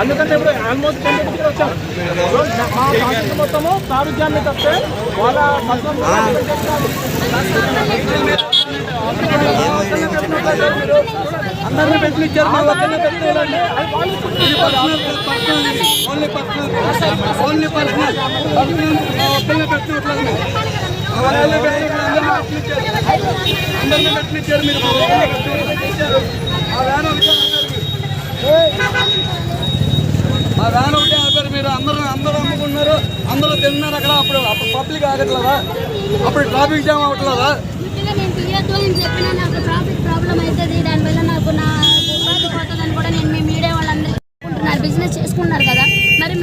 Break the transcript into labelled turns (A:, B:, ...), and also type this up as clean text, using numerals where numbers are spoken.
A: అందుకంటే ఇప్పుడు ఆల్మోస్ట్ వచ్చాం మొత్తము సారుధ్యాన్ని తప్పితే వాళ్ళ అందరినీ పెట్టి ఇచ్చారు. ఓన్లీ పర్సనల్ ఒక్కరిని పెట్టినట్లనే అందరినీ పెట్టినిచ్చారు. మీరు ఆ వ్యాన్ ఒకటే ఆపారు. మీరు అందరూ అమ్ముకున్నారు, అందరూ తిన్నారు అక్కడ. అప్పుడు పబ్లిక్ ఆగట్లేదా? అప్పుడు ట్రాఫిక్ జామ్ అవ్వట్లేదా?
B: నాకు ట్రాఫిక్ ప్రాబ్లం అవుతుంది, దానివల్ల నాకు నా ఉపాధి పోతుందని కూడా నేను మీ మీడియా వాళ్ళందరూ బిజినెస్ చేసుకున్నారు కదా. మరి